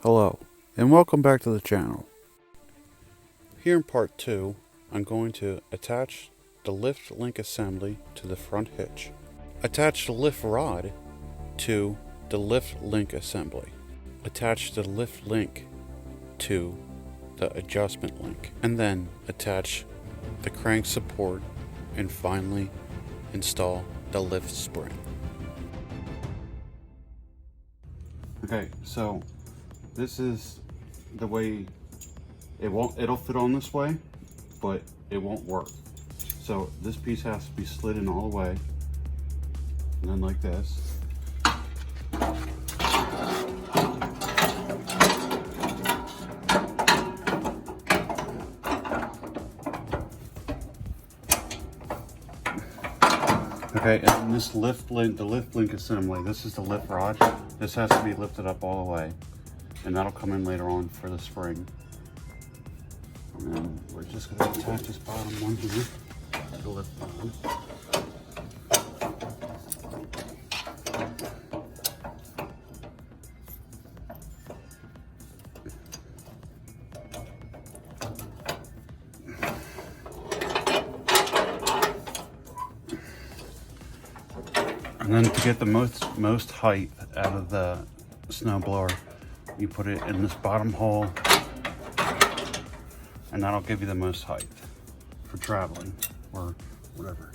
Hello, and welcome back to the channel. Here in part 2, I'm going to attach the lift link assembly to the front hitch. Attach the lift rod to the lift link assembly. Attach the lift link to the adjustment link. And then attach the crank support and finally install the lift spring. Okay, so this is the way it'll fit on this way, but it won't work. So this piece has to be slid in all the way, and then like this. Okay, and this lift link, the lift link assembly, this is the lift rod. This has to be lifted up all the way, and that'll come in later on for the spring. And then we're just going to attach this bottom one here to the lift rod. And then to get the most height out of the snowblower, you put it in this bottom hole, and that'll give you the most height for traveling or whatever.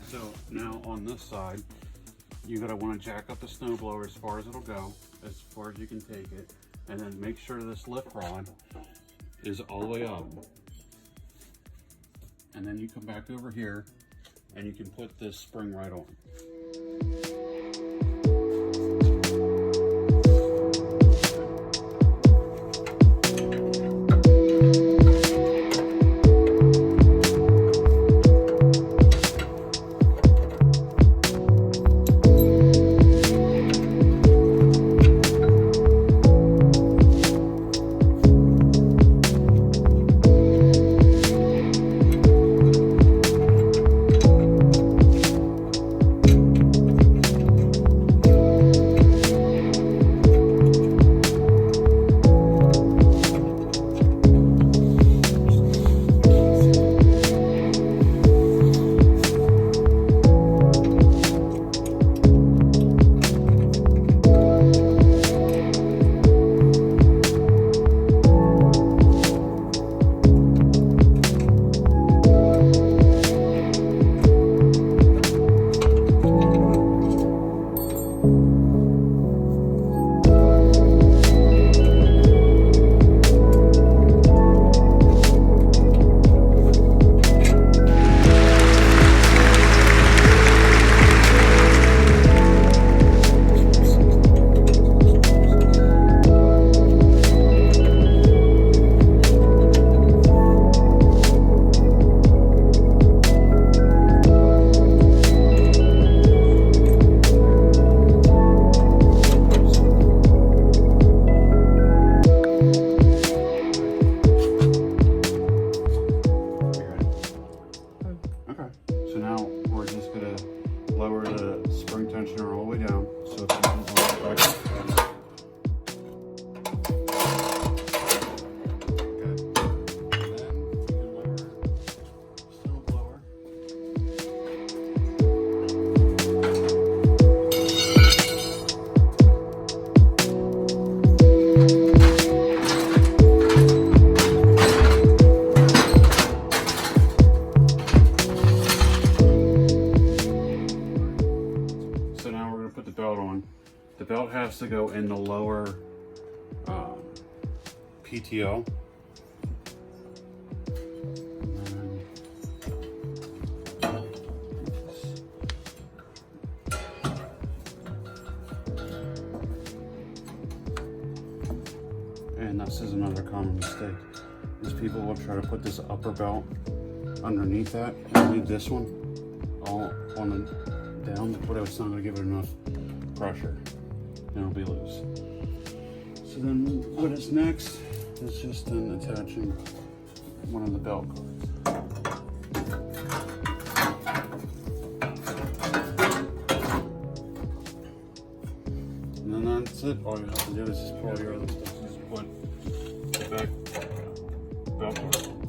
So now on this side, you're going to want to jack up the snowblower as far as it'll go, as far as you can take it, and then make sure this lift rod is all the way up. And then you come back over here and you can put this spring right on. So now we're just going to lower the spring tensioner all the way down so it's not going back. Okay. And then we can lower the snowblower. Put the belt on. The belt has to go in the lower PTO. And this is another common mistake. Is people will try to put this upper belt underneath that and leave this one all on the down, but it's not going to give it enough pressure and it'll be loose. So then what is next is just then attaching one of the belt cords. And then that's it. All you have to do is just pull your other stuff. Just put the back belt cord.